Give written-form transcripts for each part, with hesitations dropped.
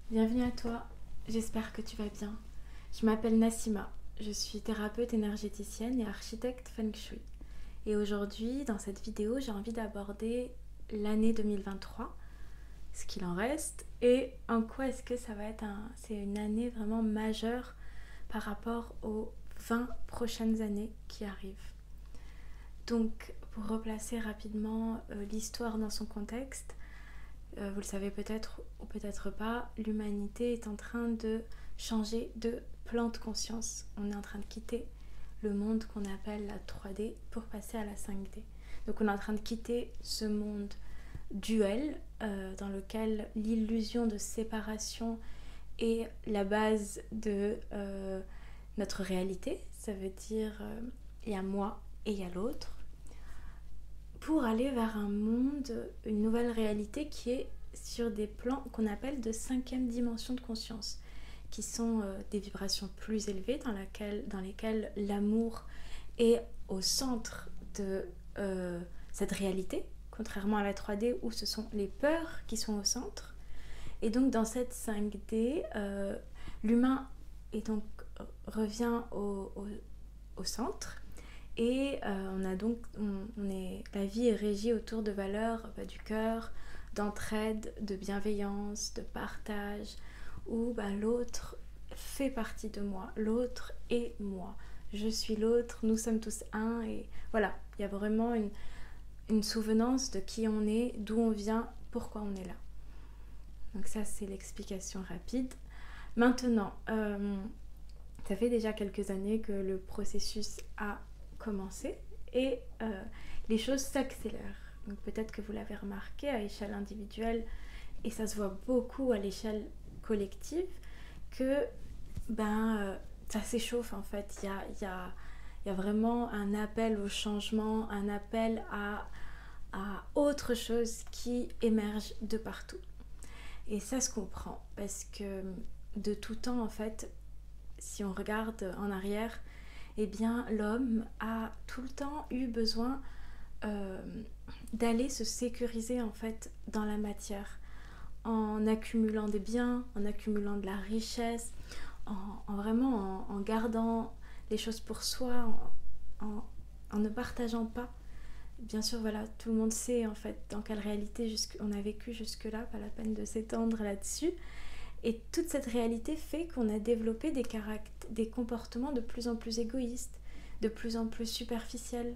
Bienvenue à toi, j'espère que tu vas bien. Je m'appelle Nassima, je suis thérapeute énergéticienne et architecte Feng Shui. Et aujourd'hui, dans cette vidéo, j'ai envie d'aborder l'année 2023, ce qu'il en reste, et en quoi est-ce que ça va être c'est une année vraiment majeure par rapport aux 20 prochaines années qui arrivent. Donc, pour replacer rapidement l'histoire dans son contexte, vous le savez peut-être ou peut-être pas, l'humanité est en train de changer de plan de conscience. On est en train de quitter le monde qu'on appelle la 3D pour passer à la 5D. Donc on est en train de quitter ce monde duel dans lequel l'illusion de séparation est la base de notre réalité. Ça veut dire il y a moi et il y a l'autre, pour aller vers un monde, une nouvelle réalité qui est sur des plans qu'on appelle de 5e dimension de conscience, qui sont des vibrations plus élevées dans lesquelles l'amour est au centre de cette réalité, contrairement à la 3D où ce sont les peurs qui sont au centre. Et donc dans cette 5D, l'humain revient au centre. Et la vie est régie autour de valeurs du cœur, d'entraide, de bienveillance, de partage, où l'autre fait partie de moi, l'autre est moi. Je suis l'autre, nous sommes tous un, et voilà, il y a vraiment une souvenance de qui on est, d'où on vient, pourquoi on est là. Donc ça, c'est l'explication rapide. Maintenant, ça fait déjà quelques années que le processus a commencé et les choses s'accélèrent. Donc peut-être que vous l'avez remarqué à échelle individuelle et ça se voit beaucoup à l'échelle collective que ça s'échauffe en fait. Il y a vraiment un appel au changement, un appel à autre chose qui émerge de partout. Et ça se comprend parce que de tout temps en fait, si on regarde en arrière, eh bien l'homme a tout le temps eu besoin d'aller se sécuriser en fait dans la matière, en accumulant des biens, en accumulant de la richesse, en gardant les choses pour soi, en ne partageant pas. Bien sûr, voilà, tout le monde sait en fait dans quelle réalité on a vécu jusque-là, pas la peine de s'étendre là-dessus. Et toute cette réalité fait qu'on a développé des comportements de plus en plus égoïstes, de plus en plus superficiels.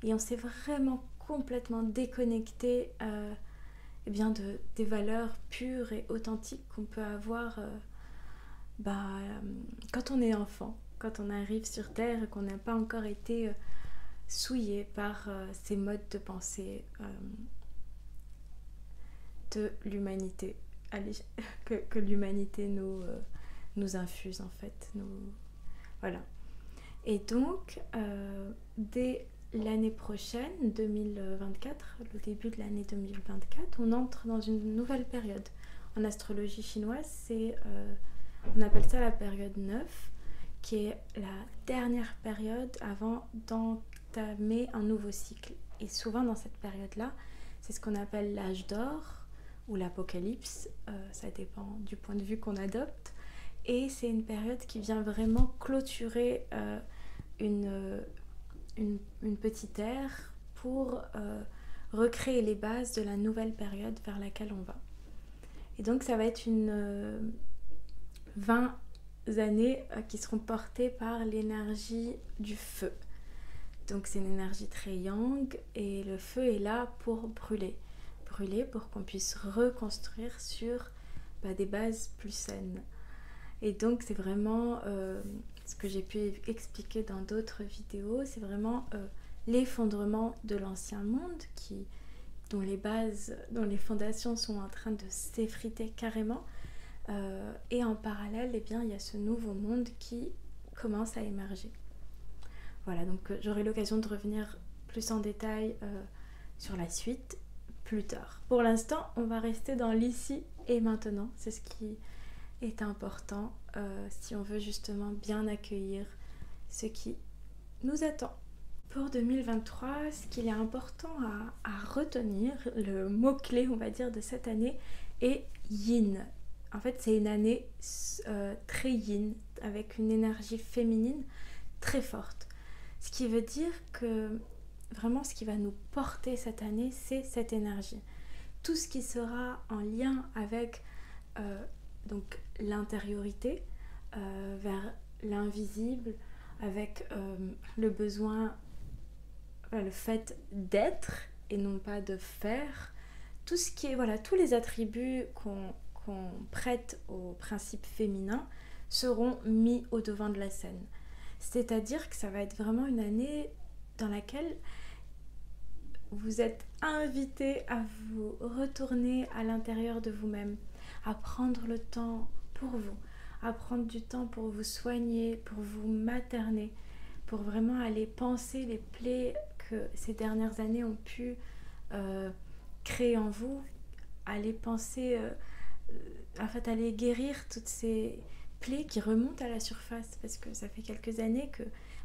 Et on s'est vraiment complètement déconnecté des valeurs pures et authentiques qu'on peut avoir quand on est enfant, quand on arrive sur Terre et qu'on n'a pas encore été souillé par ces modes de pensée de l'humanité. Que l'humanité nous infuse en fait. Voilà. Et donc, dès l'année prochaine, 2024, le début de l'année 2024, on entre dans une nouvelle période. En astrologie chinoise, on appelle ça la période 9, qui est la dernière période avant d'entamer un nouveau cycle. Et souvent dans cette période-là, c'est ce qu'on appelle l'âge d'or ou l'apocalypse, ça dépend du point de vue qu'on adopte. Et c'est une période qui vient vraiment clôturer une petite ère pour recréer les bases de la nouvelle période vers laquelle on va. Et donc ça va être 20 années qui seront portées par l'énergie du feu. Donc c'est une énergie très yang et le feu est là pour brûler pour qu'on puisse reconstruire sur des bases plus saines. Et donc c'est vraiment ce que j'ai pu expliquer dans d'autres vidéos, c'est vraiment l'effondrement de l'ancien monde dont les fondations sont en train de s'effriter carrément. Et en parallèle, il y a ce nouveau monde qui commence à émerger. Voilà, donc j'aurai l'occasion de revenir plus en détail sur la suite plus tard. Pour l'instant, on va rester dans l'ici et maintenant. C'est ce qui est important si on veut justement bien accueillir ce qui nous attend. Pour 2023, ce qu'il est important à retenir, le mot-clé, on va dire, de cette année est yin. en fait, c'est une année très yin, avec une énergie féminine très forte. Ce qui veut dire que vraiment ce qui va nous porter cette année, c'est cette énergie. Tout ce qui sera en lien avec donc l'intériorité, vers l'invisible, avec le besoin, le fait d'être et non pas de faire, tout ce qui est, voilà, tous les attributs qu'on prête au principe féminin seront mis au devant de la scène. C'est-à-dire que ça va être vraiment une année dans laquelle vous êtes invité à vous retourner à l'intérieur de vous-même, à prendre le temps pour vous, à prendre du temps pour vous soigner, pour vous materner, pour vraiment aller penser les plaies que ces dernières années ont pu créer en vous, aller penser, en fait, aller guérir toutes ces plaies qui remontent à la surface, parce que ça fait quelques années que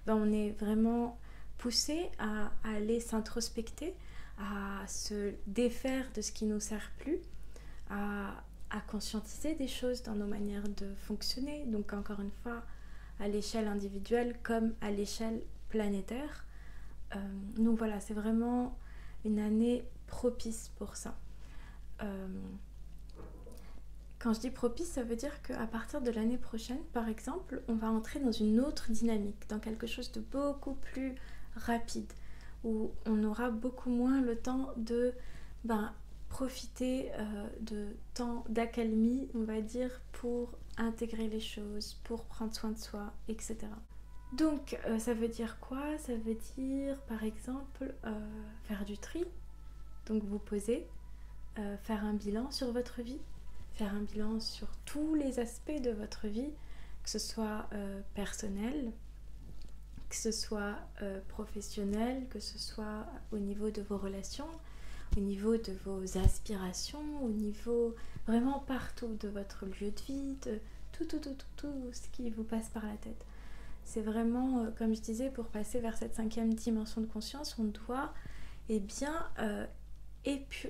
on est vraiment poussé à aller s'introspecter, à se défaire de ce qui ne nous sert plus, à conscientiser des choses dans nos manières de fonctionner, donc encore une fois à l'échelle individuelle comme à l'échelle planétaire. Donc voilà, c'est vraiment une année propice pour ça. Quand je dis propice, ça veut dire qu'à partir de l'année prochaine, par exemple, on va entrer dans une autre dynamique, dans quelque chose de beaucoup plus rapide, où on aura beaucoup moins le temps de profiter de temps d'accalmie, on va dire, pour intégrer les choses, pour prendre soin de soi, etc. Donc ça veut dire quoi? Ça veut dire par exemple faire du tri, donc vous poser, faire un bilan sur votre vie, faire un bilan sur tous les aspects de votre vie, que ce soit personnel, que ce soit professionnel, que ce soit au niveau de vos relations, au niveau de vos aspirations, au niveau vraiment partout de votre lieu de vie, de tout ce qui vous passe par la tête. C'est vraiment, comme je disais, pour passer vers cette 5e dimension de conscience, on doit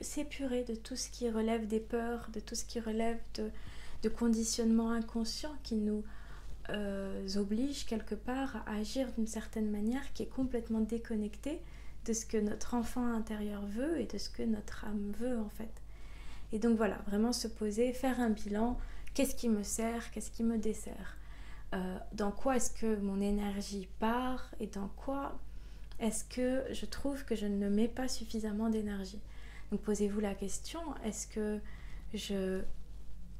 s'épurer de tout ce qui relève des peurs, de tout ce qui relève de conditionnements inconscients qui nous oblige quelque part à agir d'une certaine manière qui est complètement déconnectée de ce que notre enfant intérieur veut et de ce que notre âme veut en fait. Et donc voilà, vraiment se poser, faire un bilan, qu'est-ce qui me sert, qu'est-ce qui me dessert, dans quoi est-ce que mon énergie part et dans quoi est-ce que je trouve que je ne mets pas suffisamment d'énergie. Donc posez-vous la question, est-ce que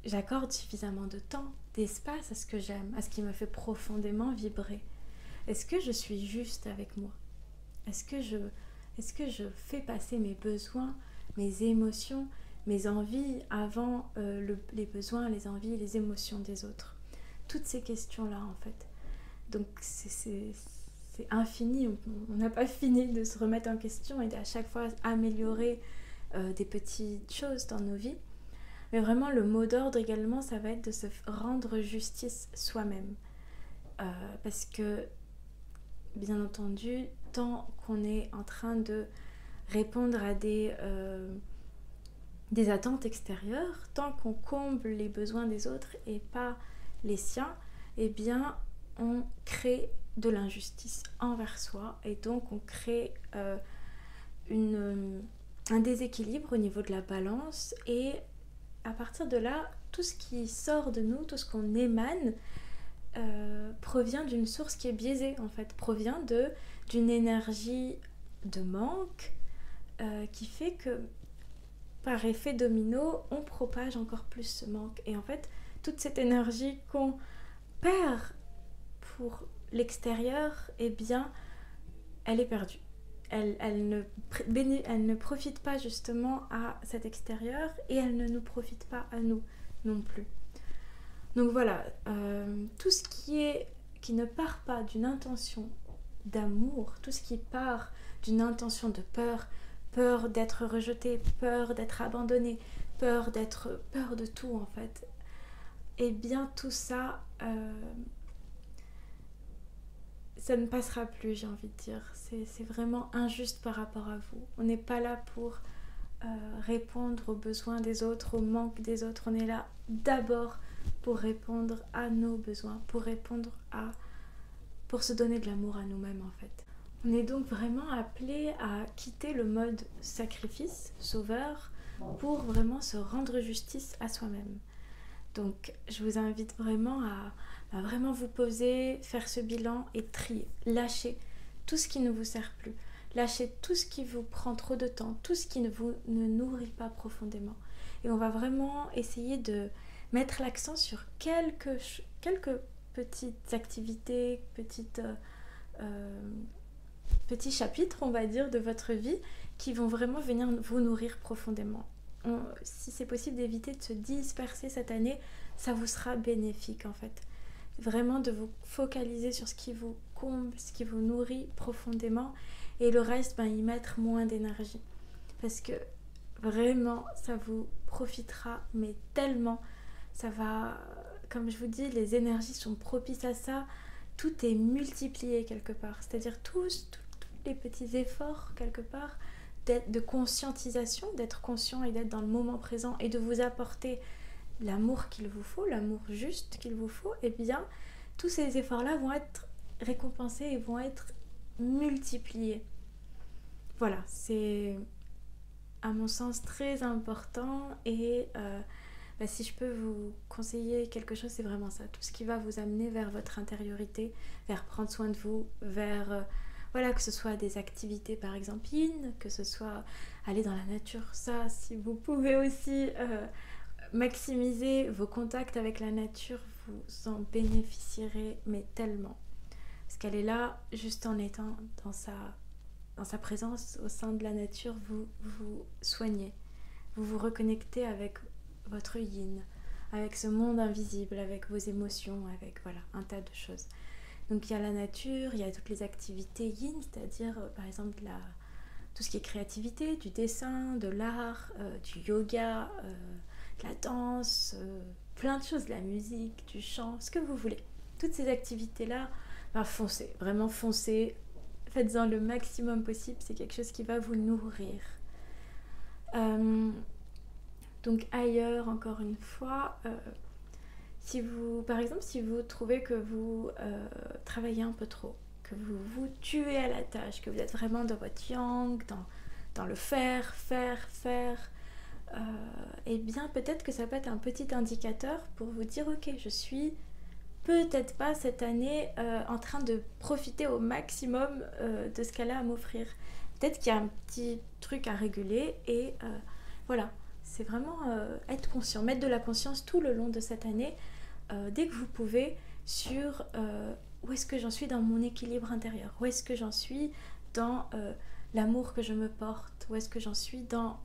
j'accorde suffisamment de temps, d'espace à ce que j'aime, à ce qui me fait profondément vibrer? Est-ce que je suis juste avec moi? Est-ce que je fais passer mes besoins, mes émotions, mes envies avant les besoins, les envies, les émotions des autres? Toutes ces questions-là en fait. Donc c'est infini, on n'a pas fini de se remettre en question et d'à chaque fois améliorer des petites choses dans nos vies. Mais vraiment le mot d'ordre également, ça va être de se rendre justice soi-même. Parce que, bien entendu, tant qu'on est en train de répondre à des attentes extérieures, tant qu'on comble les besoins des autres et pas les siens, eh bien on crée de l'injustice envers soi et donc on crée un déséquilibre au niveau de la balance, et à partir de là, tout ce qui sort de nous, tout ce qu'on émane provient d'une source qui est biaisée en fait, provient d'une énergie de manque qui fait que par effet domino, on propage encore plus ce manque. Et en fait, toute cette énergie qu'on perd pour l'extérieur, eh bien, elle est perdue. Elle ne profite pas justement à cet extérieur et elle ne nous profite pas à nous non plus. Donc voilà, tout ce qui ne part pas d'une intention d'amour, tout ce qui part d'une intention de peur d'être rejeté, peur d'être abandonné, peur de tout en fait, et bien tout ça, ça ne passera plus, j'ai envie de dire. C'est vraiment injuste par rapport à vous. On n'est pas là pour répondre aux besoins des autres, aux manques des autres. On est là d'abord pour répondre à nos besoins, pour se donner de l'amour à nous-mêmes en fait. On est donc vraiment appelé à quitter le mode sacrifice, sauveur, pour vraiment se rendre justice à soi-même. Donc je vous invite vraiment à vraiment vous poser, faire ce bilan et trier, lâcher tout ce qui ne vous sert plus, lâcher tout ce qui vous prend trop de temps, tout ce qui ne vous nourrit pas profondément. Et on va vraiment essayer de mettre l'accent sur quelques petites activités, petits chapitres, on va dire, de votre vie qui vont vraiment venir vous nourrir profondément. Si c'est possible d'éviter de se disperser cette année, ça vous sera bénéfique en fait. Vraiment de vous focaliser sur ce qui vous comble, ce qui vous nourrit profondément et le reste, y mettre moins d'énergie. Parce que vraiment, ça vous profitera, mais tellement. Ça va, comme je vous dis, les énergies sont propices à ça. Tout est multiplié quelque part. C'est-à-dire tous les petits efforts quelque part de conscientisation, d'être conscient et d'être dans le moment présent et de vous apporter l'amour qu'il vous faut, l'amour juste qu'il vous faut, et bien tous ces efforts-là vont être récompensés et vont être multipliés. Voilà, c'est à mon sens très important et si je peux vous conseiller quelque chose, c'est vraiment ça. Tout ce qui va vous amener vers votre intériorité, vers prendre soin de vous, vers que ce soit des activités par exemple yin, que ce soit aller dans la nature. Ça, si vous pouvez aussi maximiser vos contacts avec la nature, vous en bénéficierez mais tellement. Parce qu'elle est là, juste en étant dans sa présence au sein de la nature, vous vous soignez. Vous vous reconnectez avec votre yin, avec ce monde invisible, avec vos émotions, avec un tas de choses. Donc il y a la nature, il y a toutes les activités yin, c'est-à-dire par exemple tout ce qui est créativité, du dessin, de l'art, du yoga, de la danse, plein de choses, de la musique, du chant, ce que vous voulez. Toutes ces activités-là, foncez, vraiment foncez, faites-en le maximum possible, c'est quelque chose qui va vous nourrir. Donc ailleurs, encore une fois, par exemple, si vous trouvez que vous travaillez un peu trop, que vous vous tuez à la tâche, que vous êtes vraiment dans votre yang, dans le faire, eh bien peut-être que ça peut être un petit indicateur pour vous dire ok, je suis peut-être pas cette année en train de profiter au maximum de ce qu'elle a à m'offrir. Peut-être qu'il y a un petit truc à réguler et c'est vraiment être conscient, mettre de la conscience tout le long de cette année, dès que vous pouvez, sur où est-ce que j'en suis dans mon équilibre intérieur, où est-ce que j'en suis dans l'amour que je me porte, où est-ce que j'en suis dans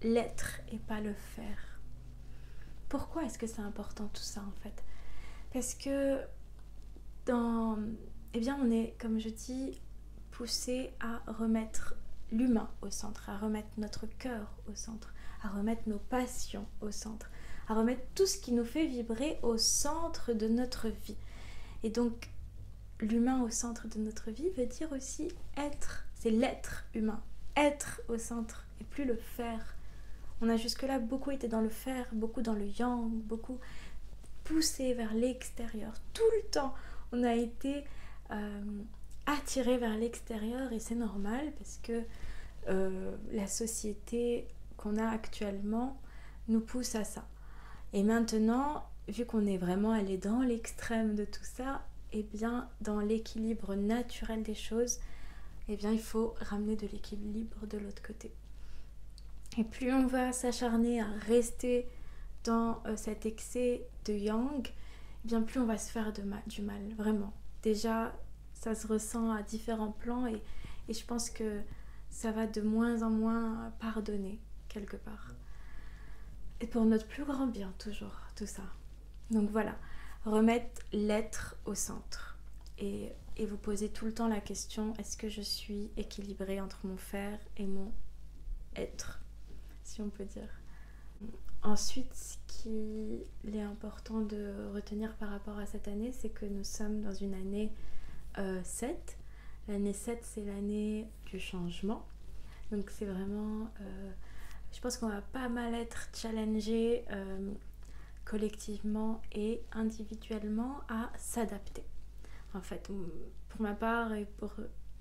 l'être et pas le faire. Pourquoi est-ce que c'est important tout ça en fait ? Parce que on est, comme je dis, poussé à remettre l'humain au centre, à remettre notre cœur au centre, à remettre nos passions au centre, à remettre tout ce qui nous fait vibrer au centre de notre vie. Et donc, l'humain au centre de notre vie veut dire aussi être, c'est l'être humain, être au centre et plus le faire. On a jusque-là beaucoup été dans le faire, beaucoup dans le yang, beaucoup poussé vers l'extérieur. Tout le temps, on a été attiré vers l'extérieur et c'est normal parce que la société qu'on a actuellement nous pousse à ça. Et maintenant, vu qu'on est vraiment allé dans l'extrême de tout ça, eh bien, dans l'équilibre naturel des choses, eh bien, il faut ramener de l'équilibre de l'autre côté. Et plus on va s'acharner à rester dans cet excès de yang, eh bien, plus on va se faire du mal, vraiment. Déjà, ça se ressent à différents plans et je pense que ça va de moins en moins pardonner, quelque part. Et pour notre plus grand bien, toujours, tout ça. Donc voilà, remettre l'être au centre. Et vous poser tout le temps la question, est-ce que je suis équilibrée entre mon faire et mon être, si on peut dire. Ensuite, ce qu'il est important de retenir par rapport à cette année, c'est que nous sommes dans une année 7. L'année 7, c'est l'année du changement. Donc c'est vraiment je pense qu'on va pas mal être challengé collectivement et individuellement à s'adapter. En fait, pour ma part et pour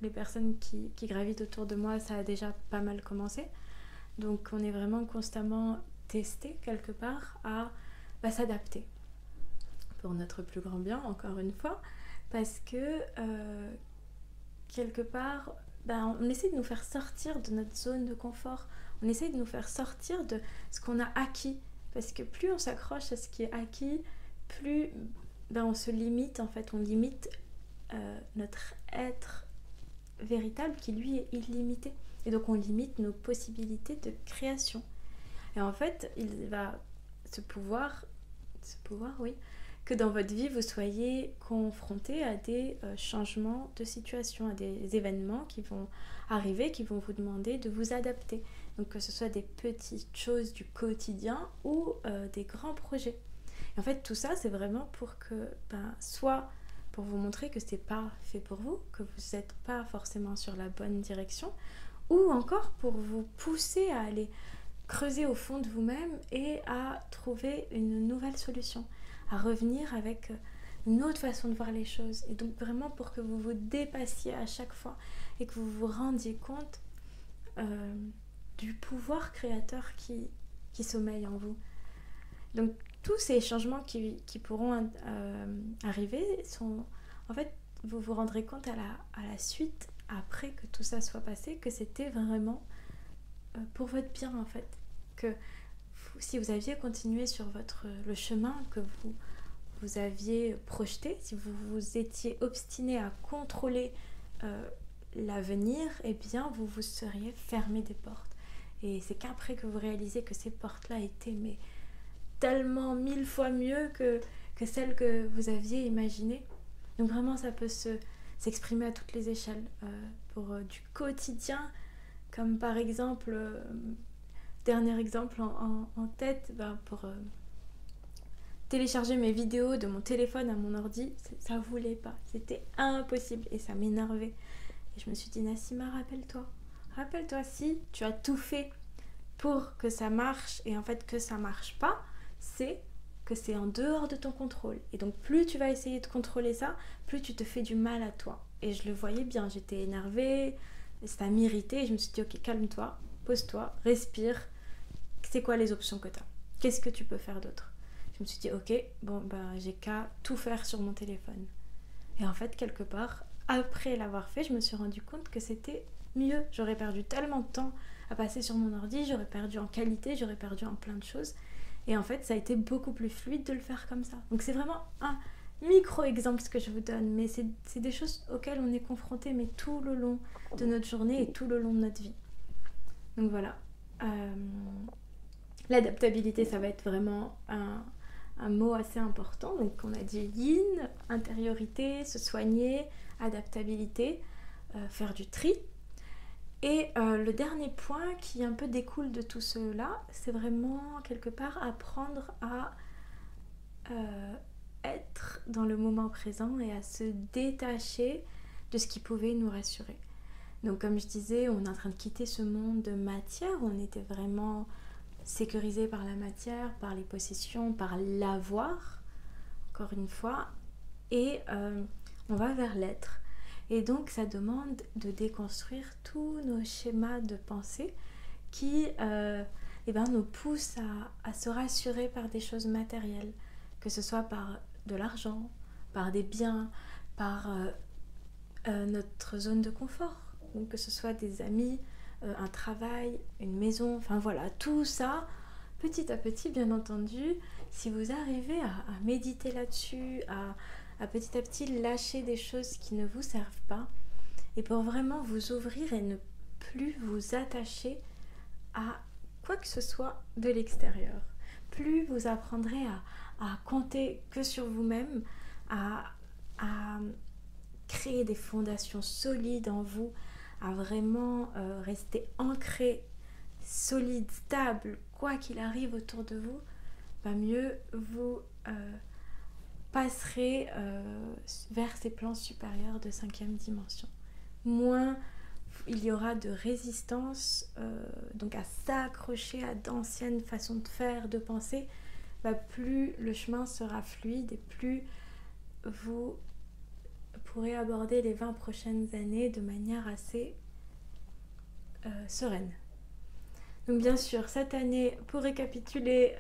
les personnes qui gravitent autour de moi, ça a déjà pas mal commencé. Donc on est vraiment constamment testé quelque part à s'adapter. Pour notre plus grand bien, encore une fois, parce que quelque part, on essaie de nous faire sortir de notre zone de confort, on essaie de nous faire sortir de ce qu'on a acquis, parce que plus on s'accroche à ce qui est acquis, plus on se limite, en fait, on limite notre être véritable qui lui est illimité, et donc on limite nos possibilités de création. Et en fait, il va ce pouvoir, oui, que dans votre vie, vous soyez confronté à des changements de situation, à des événements qui vont arriver, qui vont vous demander de vous adapter. Donc que ce soit des petites choses du quotidien ou des grands projets. Et en fait, tout ça, c'est vraiment pour que, soit pour vous montrer que c'est pas fait pour vous, que vous n'êtes pas forcément sur la bonne direction, ou encore pour vous pousser à aller creuser au fond de vous-même et à trouver une nouvelle solution, à revenir avec une autre façon de voir les choses. Et donc vraiment pour que vous vous dépassiez à chaque fois et que vous vous rendiez compte du pouvoir créateur qui sommeille en vous. Donc tous ces changements qui pourront arriver sont... En fait, vous vous rendrez compte à la suite, après que tout ça soit passé, que c'était vraiment pour votre bien, en fait. Que si vous aviez continué sur le chemin que vous aviez projeté, si vous vous étiez obstiné à contrôler l'avenir, eh bien vous vous seriez fermé des portes. Et c'est qu'après que vous réalisez que ces portes-là étaient tellement 1000 fois mieux que celles que vous aviez imaginées. Donc vraiment, ça peut s'exprimer à toutes les échelles. Pour du quotidien, comme par exemple, dernier exemple en tête, pour télécharger mes vidéos de mon téléphone à mon ordi, ça voulait pas, c'était impossible et ça m'énervait. Et je me suis dit, Nassima, rappelle-toi, si tu as tout fait pour que ça marche et en fait que ça marche pas, c'est que c'est en dehors de ton contrôle. Et donc plus tu vas essayer de contrôler ça, plus tu te fais du mal à toi. Et je le voyais bien, j'étais énervée, ça m'irritait et je me suis dit, ok, calme-toi, pose-toi, respire. C'est quoi les options que tu as? Qu'est-ce que tu peux faire d'autre? Je me suis dit, ok, j'ai qu'à tout faire sur mon téléphone. Et en fait, quelque part, après l'avoir fait, je me suis rendu compte que c'était mieux. J'aurais perdu tellement de temps à passer sur mon ordi, j'aurais perdu en qualité, j'aurais perdu en plein de choses. Et en fait, ça a été beaucoup plus fluide de le faire comme ça. Donc c'est vraiment un micro-exemple ce que je vous donne, mais c'est des choses auxquelles on est confronté, mais tout le long de notre journée et tout le long de notre vie. Donc voilà. L'adaptabilité, ça va être vraiment un mot assez important. Donc on a dit yin, intériorité, se soigner, adaptabilité, faire du tri. Et le dernier point qui un peu découle de tout cela, c'est vraiment quelque part apprendre à être dans le moment présent et à se détacher de ce qui pouvait nous rassurer. Donc comme je disais, on est en train de quitter ce monde de matière où on était vraiment sécurisé par la matière, par les possessions, par l'avoir, encore une fois, et on va vers l'être. Et donc ça demande de déconstruire tous nos schémas de pensée qui nous poussent à se rassurer par des choses matérielles, que ce soit par de l'argent, par des biens, par notre zone de confort, donc que ce soit des amis, un travail, une maison, enfin voilà, tout ça, petit à petit, bien entendu, si vous arrivez à méditer là-dessus, à petit à petit lâcher des choses qui ne vous servent pas, et pour vraiment vous ouvrir et ne plus vous attacher à quoi que ce soit de l'extérieur. Plus vous apprendrez à compter que sur vous-même, à créer des fondations solides en vous, à vraiment rester ancré, solide, stable, quoi qu'il arrive autour de vous, mieux vous passerez vers ces plans supérieurs de 5e dimension. Moins il y aura de résistance, donc à s'accrocher à d'anciennes façons de faire, de penser, plus le chemin sera fluide et plus vous pourrez aborder les 20 prochaines années de manière assez sereine. Donc bien sûr, cette année, pour récapituler,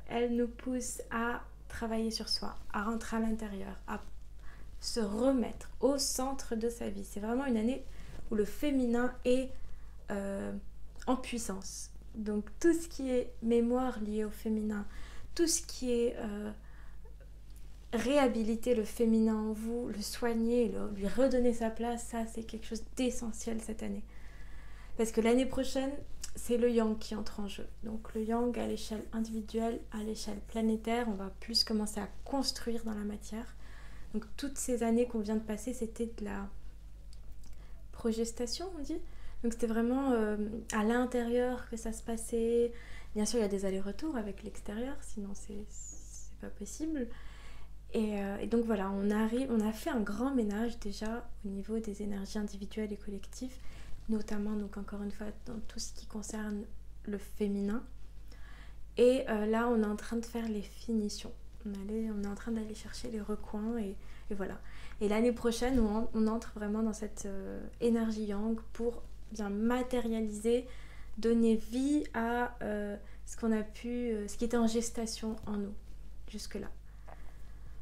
elle nous pousse à travailler sur soi, à rentrer à l'intérieur, à se remettre au centre de sa vie. C'est vraiment une année où le féminin est en puissance. Donc tout ce qui est mémoire liée au féminin, tout ce qui est réhabiliter le féminin en vous, le soigner, lui redonner sa place, ça c'est quelque chose d'essentiel cette année. Parce que l'année prochaine, c'est le yang qui entre en jeu. Donc le yang à l'échelle individuelle, à l'échelle planétaire, on va plus commencer à construire dans la matière. Donc toutes ces années qu'on vient de passer, c'était de la progestation, on dit. Donc c'était vraiment à l'intérieur que ça se passait. Bien sûr, il y a des allers-retours avec l'extérieur, sinon c'est pas possible. Et donc voilà, on a fait un grand ménage déjà au niveau des énergies individuelles et collectives, notamment donc encore une fois dans tout ce qui concerne le féminin. Et là, on est en train de faire les finitions. On est en train d'aller chercher les recoins et voilà. Et l'année prochaine, on entre vraiment dans cette énergie yang pour bien matérialiser, donner vie à ce qui était en gestation en nous jusque-là.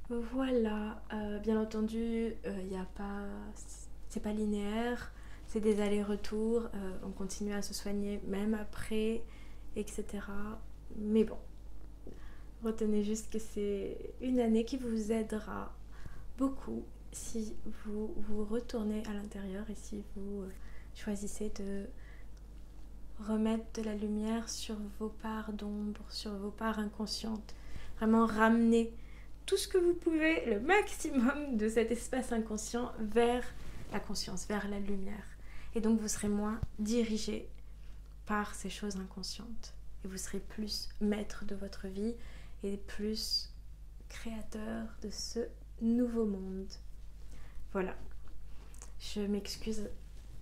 Voilà, bien entendu, c'est pas linéaire, c'est des allers-retours, on continue à se soigner même après, etc. Mais bon, retenez juste que c'est une année qui vous aidera beaucoup si vous vous retournez à l'intérieur et si vous choisissez de remettre de la lumière sur vos parts d'ombre, sur vos parts inconscientes. Vraiment ramener tout ce que vous pouvez, le maximum de cet espace inconscient vers la conscience, vers la lumière. Et donc vous serez moins dirigé par ces choses inconscientes. Et vous serez plus maître de votre vie et plus créateur de ce nouveau monde. Voilà. Je m'excuse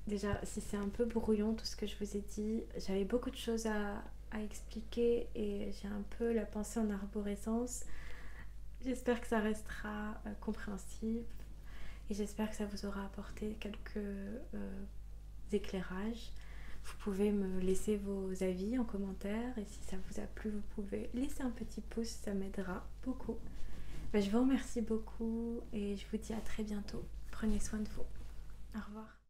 déjà si c'est un peu brouillon tout ce que je vous ai dit. J'avais beaucoup de choses à expliquer et j'ai un peu la pensée en arborescence. J'espère que ça restera compréhensible et j'espère que ça vous aura apporté quelques éclairages. Vous pouvez me laisser vos avis en commentaire et si ça vous a plu, vous pouvez laisser un petit pouce, ça m'aidera beaucoup. Je vous remercie beaucoup et je vous dis à très bientôt. Prenez soin de vous. Au revoir.